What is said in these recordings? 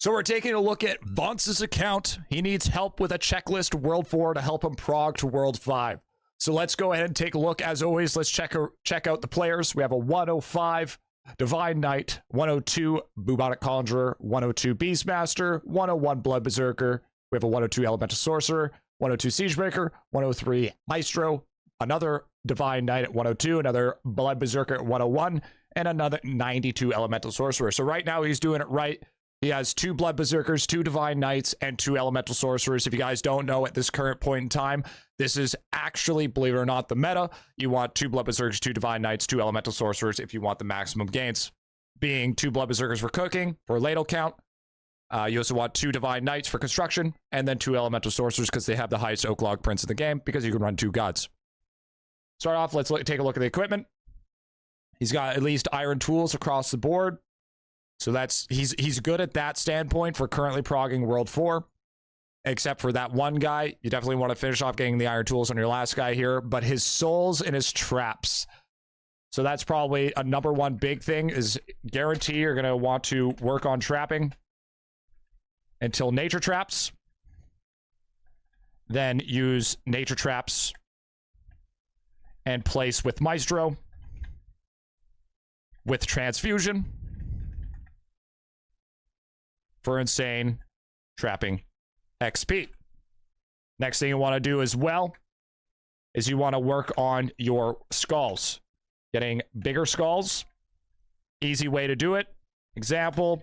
So we're taking a look at Vunce's account. He needs help with a checklist World 4 to help him prog to World 5. So let's go ahead and take a look. As always, let's check out the players. We have a 105 Divine Knight, 102 Bubonic Conjurer, 102 Beastmaster, 101 Blood Berserker. We have a 102 Elemental Sorcerer, 102 Siegebreaker, 103 Maestro, another Divine Knight at 102, another Blood Berserker at 101, and another 92 Elemental Sorcerer. So right now he's doing it right. He has 2 Blood Berserkers, 2 Divine Knights, and 2 Elemental Sorcerers. If you guys don't know, at this current point in time, this is actually, believe it or not, the meta. You want 2 Blood Berserkers, 2 Divine Knights, 2 Elemental Sorcerers if you want the maximum gains. Being 2 Blood Berserkers for cooking, for ladle count. You also want 2 Divine Knights for construction, and then 2 Elemental Sorcerers because they have the highest oak log prints in the game, because you can run 2 gods. Start off, let's take a look at the equipment. He's got at least iron tools across the board. So that's he's good at that standpoint for currently progging World 4. Except for that one guy. You definitely want to finish off getting the iron tools on your last guy here. But his souls and his traps. So that's probably a #1 big thing, is guarantee you're going to want to work on trapping until nature traps. Then use nature traps and place with Maestro. With transfusion. For insane trapping XP. Next thing you want to do as well is you want to work on your skulls. Getting bigger skulls. Easy way to do it. Example,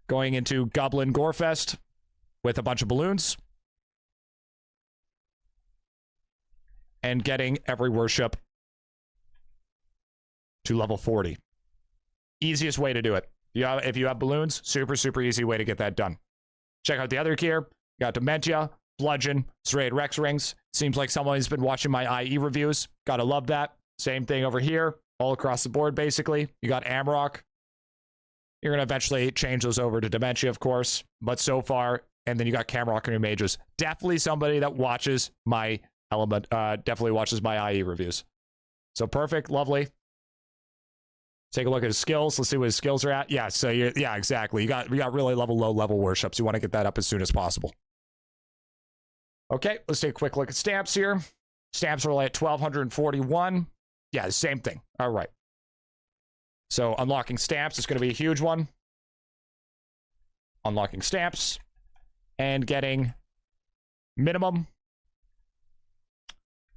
going into Goblin Gorefest with a bunch of balloons. And getting every worship to level 40. Easiest way to do it. If you have balloons, super easy way to get that done. Check out the other gear. You got Dementia, Bludgeon, Serrated Rex Rings. Seems like someone's been watching my IE reviews. Gotta love that. Same thing over here. All across the board, basically. You got Amrock. You're going to eventually change those over to Dementia, of course. But so far, and then you got Camrock and your mages. Definitely somebody that watches my definitely watches my IE reviews. So perfect, lovely. Take a look at his skills. Let's see what his skills are at. Yeah, so yeah, exactly. We got really low level worships. You want to get that up as soon as possible. Okay, let's take a quick look at stamps here. Stamps are only at 1,241. Yeah, the same thing. All right. So unlocking stamps is going to be a huge one. Unlocking stamps and getting minimum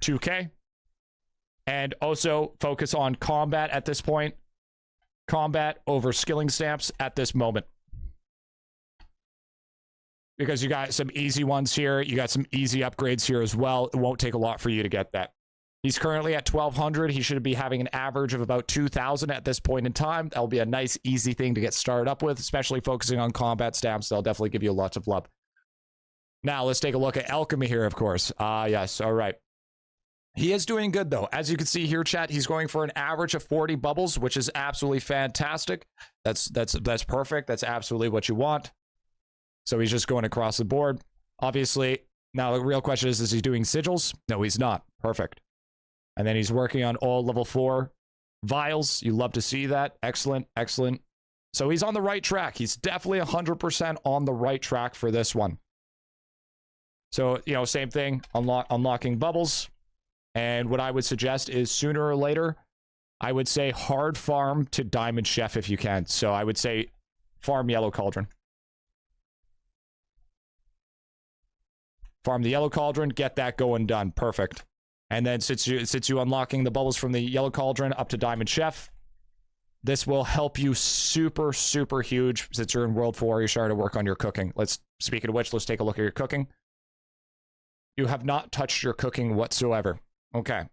2K. And also focus on combat at this point. Combat over skilling stamps at this moment. Because you got some easy ones here. You got some easy upgrades here as well. It won't take a lot for you to get that. He's currently at 1,200. He should be having an average of about 2,000 at this point in time. That'll be a nice, easy thing to get started up with, especially focusing on combat stamps. They'll definitely give you lots of love. Now, let's take a look at Alchemy here, of course. Yes, all right. He is doing good, though. As you can see here, chat, he's going for an average of 40 bubbles, which is absolutely fantastic. That's perfect. That's absolutely what you want. So he's just going across the board. Obviously, now the real question is he doing sigils? No, he's not. Perfect. And then he's working on all level 4 vials. You love to see that. Excellent, excellent. So he's on the right track. He's definitely 100% on the right track for this one. So, you know, same thing, unlocking bubbles. And what I would suggest is sooner or later, I would say hard farm to Diamond Chef if you can. So I would say farm Yellow Cauldron. Farm the Yellow Cauldron, get that going done. Perfect. And then since you unlocking the bubbles from the Yellow Cauldron up to Diamond Chef, this will help you super huge since you're in World 4. You're starting to work on your cooking. Speaking of which, let's take a look at your cooking. You have not touched your cooking whatsoever. Okay.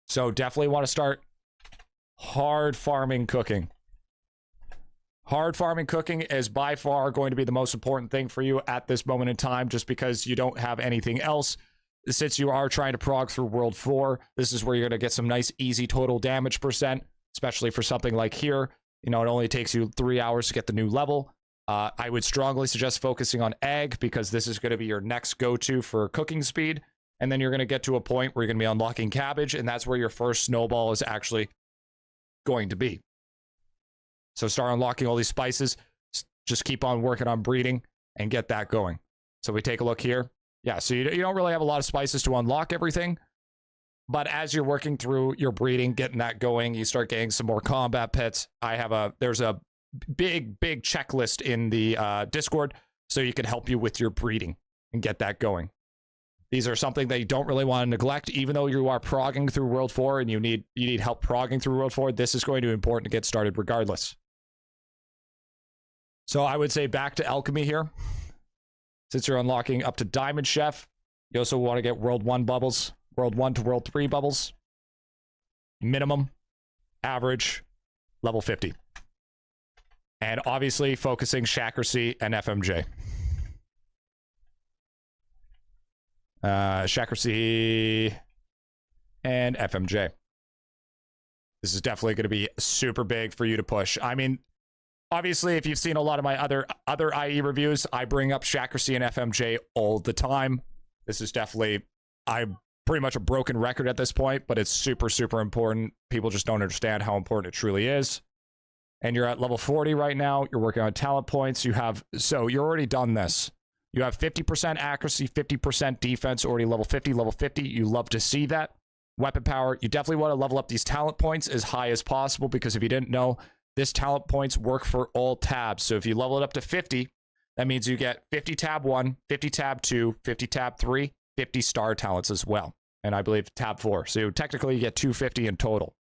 So definitely want to start hard farming cooking. Hard farming cooking is by far going to be the most important thing for you at this moment in time, just because you don't have anything else. Since you are trying to prog through World 4, this is where you're going to get some nice easy total damage percent, especially for something like here. You know, it only takes you 3 hours to get the new level. I would strongly suggest focusing on egg, because this is going to be your next go-to for cooking speed. And then you're going to get to a point where you're going to be unlocking cabbage, and that's where your first snowball is actually going to be. So start unlocking all these spices. just keep on working on breeding and get that going. So we take a look here. Yeah, so you don't really have a lot of spices to unlock everything. But as you're working through your breeding, getting that going, you start getting some more combat pets. There's a big checklist in the Discord, so you can help you with your breeding and get that going. These are something that you don't really want to neglect, even though you are progging through World 4 and you need help progging through World 4. This is going to be important to get started regardless. So I would say back to alchemy here. Since you're unlocking up to Diamond Chef, you also want to get World 1 bubbles, World 1 to World 3 bubbles. Minimum, average, level 50. And obviously focusing Shakracy and FMJ. Shakracy and FMJ. This is definitely going to be super big for you to push. I mean, obviously, if you've seen a lot of my other IE reviews, I bring up Shakracy and FMJ all the time. This is definitely, I'm pretty much a broken record at this point, but it's super important. People just don't understand how important it truly is. And you're at level 40 right now. You're working on talent points. So you're already done this. You have 50% accuracy, 50% defense, already level 50, level 50. You love to see that. Weapon power, you definitely want to level up these talent points as high as possible, because if you didn't know, this talent points work for all tabs. So if you level it up to 50, that means you get 50 tab 1, 50 tab 2, 50 tab 3, 50 star talents as well. And I believe tab 4. So technically you get 250 in total.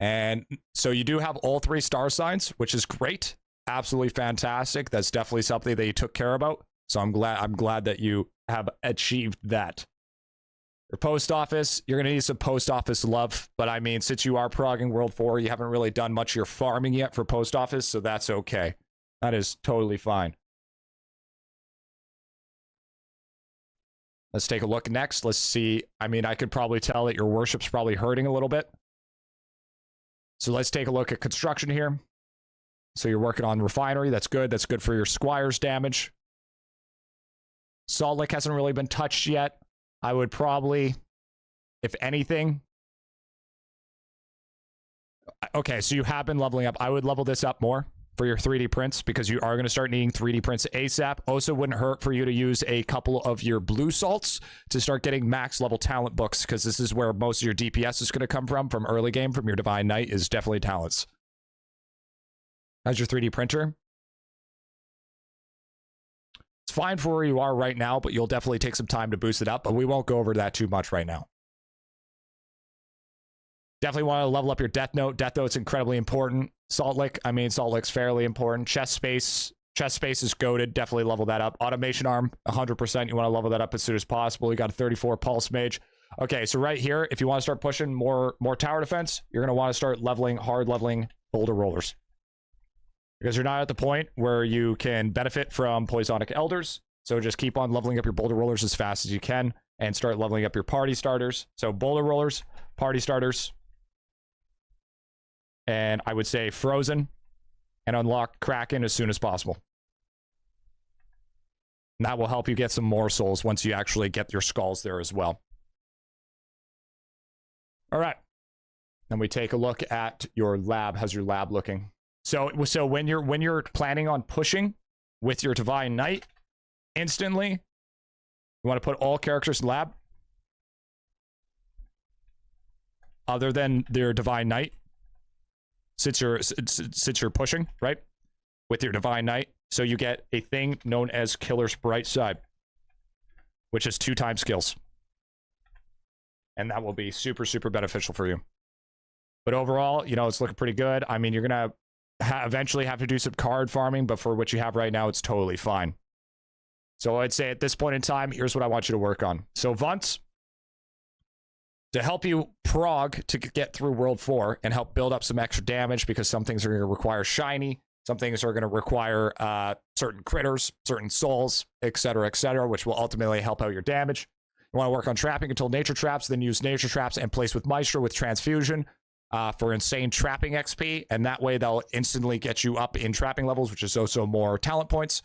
And so you do have all 3 star signs, which is great. Absolutely fantastic. That's definitely something that you took care about. So I'm glad that you have achieved that. Your post office, you're going to need some post office love. But I mean, since you are progging World 4, you haven't really done much of your farming yet for post office. So that's okay. That is totally fine. Let's take a look next. Let's see. I mean, I could probably tell that your worship's probably hurting a little bit. So let's take a look at construction here. So you're working on refinery. That's good. That's good for your squire's damage. Salt Lick hasn't really been touched yet. I would probably, if anything... Okay, so you have been leveling up. I would level this up more for your 3D prints, because you are going to start needing 3D prints ASAP. Also, wouldn't hurt for you to use a couple of your blue salts to start getting max level talent books, because this is where most of your DPS is going to come from early game, from your Divine Knight, is definitely talents. How's your 3D printer? It's fine for where you are right now, but you'll definitely take some time to boost it up, but we won't go over that too much right now. Definitely want to level up your Death Note. Death Note's incredibly important. Salt Lick, I mean, Salt Lick's fairly important. Chest space is goated. Definitely level that up. Automation arm, 100%. You want to level that up as soon as possible. You got a 34 pulse mage. Okay, so right here, if you want to start pushing more tower defense, you're going to want to start hard leveling boulder rollers. Because you're not at the point where you can benefit from Poisonic Elders. So just keep on leveling up your boulder rollers as fast as you can and start leveling up your party starters. So boulder rollers, party starters, and I would say Frozen, and unlock Kraken as soon as possible. And that will help you get some more souls once you actually get your skulls there as well. All right. Then we take a look at your lab. How's your lab looking? So when you're planning on pushing with your Divine Knight, instantly, you want to put all characters in lab other than their Divine Knight. Since you're pushing, right, with your Divine Knight, so you get a thing known as Killer's Bright Side, which is 2x skills. And that will be super beneficial for you. But overall, you know, it's looking pretty good. I mean, you're going to eventually have to do some card farming, but for what you have right now, it's totally fine. So I'd say at this point in time, here's what I want you to work on. So Vunce, to help you prog to get through World 4 and help build up some extra damage, because some things are going to require shiny, some things are going to require certain critters, certain souls, etc., which will ultimately help out your damage. You want to work on trapping until nature traps, then use nature traps and place with Maestro with transfusion for insane trapping XP, and that way they'll instantly get you up in trapping levels, which is also more talent points.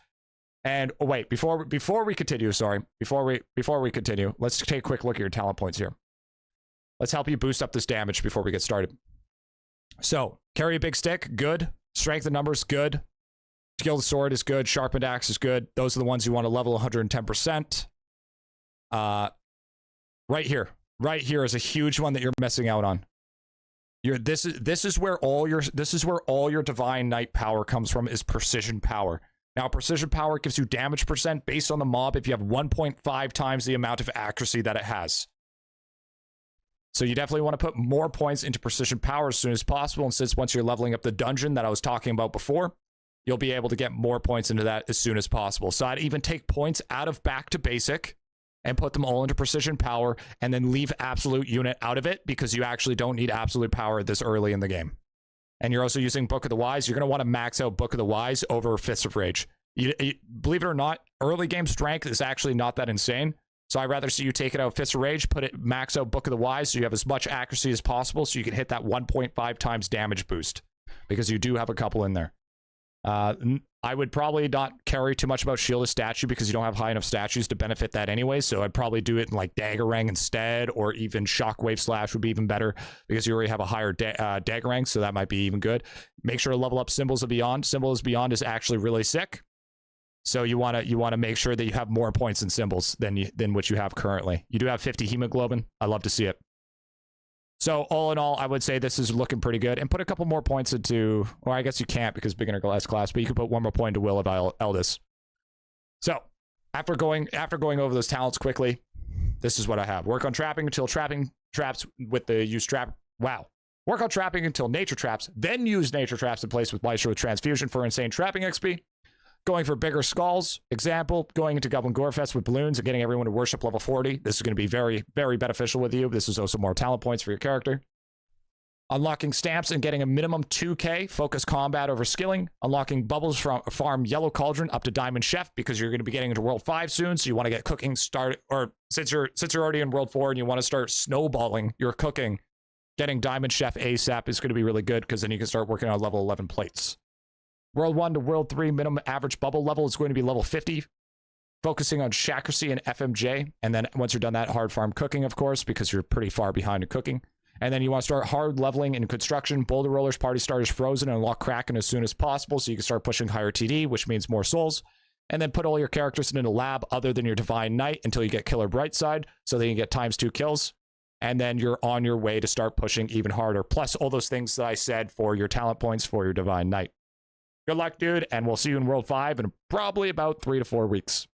And oh, wait, before we continue, let's take a quick look at your talent points here. Let's help you boost up this damage before we get started. So, carry a big stick, good. Strength in numbers, good. Skilled sword is good. Sharpened axe is good. Those are the ones you want to level 110%. Right here. Right here is a huge one that you're missing out on. This is where all your divine knight power comes from, is precision power. Now, precision power gives you damage percent based on the mob if you have 1.5 times the amount of accuracy that it has. So you definitely want to put more points into precision power as soon as possible. And since once you're leveling up the dungeon that I was talking about before, you'll be able to get more points into that as soon as possible. So I'd even take points out of back to basic and put them all into precision power, and then leave absolute unit out of it, because you actually don't need absolute power this early in the game. And you're also using Book of the Wise. You're going to want to max out Book of the Wise over Fists of Rage. Believe it or not, early game strength is actually not that insane. So I'd rather see you take it out Fists of Rage, put it max out Book of the Wise, so you have as much accuracy as possible, so you can hit that 1.5 times damage boost, because you do have a couple in there. I would probably not carry too much about Shield of Statue, because you don't have high enough statues to benefit that anyway. So I'd probably do it in like Dagger Rang instead, or even Shockwave Slash would be even better, because you already have a higher Dagger Rang, so that might be even good. Make sure to level up Symbols of Beyond. Symbols of Beyond is actually really sick. So you want to make sure that you have more points in Symbols than what you have currently. You do have 50 hemoglobin. I love to see it. So all in all, I would say this is looking pretty good. And put a couple more points into, or I guess you can't because beginner class, but you can put one more point into Will of Eldis. So after going over those talents quickly, this is what I have. Work on trapping until trapping traps with the use trap. Wow. Work on trapping until nature traps, then use nature traps in place with Maestro with Transfusion for insane trapping XP. Going for bigger skulls. Example, going into Goblin Gorefest with balloons and getting everyone to worship level 40. This is going to be very, very beneficial with you. This is also more talent points for your character. Unlocking stamps and getting a minimum 2k. Focus combat over skilling. Unlocking bubbles from farm Yellow Cauldron up to Diamond Chef, because you're going to be getting into World 5 soon. So you want to get cooking started, or since you're already in World 4 and you want to start snowballing your cooking, getting Diamond Chef ASAP is going to be really good, because then you can start working on level 11 plates. World 1 to World 3 minimum average bubble level is going to be level 50, focusing on Shakracy and FMJ. And then once you're done that, hard farm cooking, of course, because you're pretty far behind in cooking. And then you want to start hard leveling in construction, boulder rollers, party starters, frozen, and unlock Kraken as soon as possible, so you can start pushing higher TD, which means more souls. And then put all your characters in a lab other than your Divine Knight until you get Killer Brightside, so then you get ×2 kills. And then you're on your way to start pushing even harder, plus all those things that I said for your talent points for your Divine Knight. Good luck, dude, and we'll see you in World 5 in probably about 3 to 4 weeks.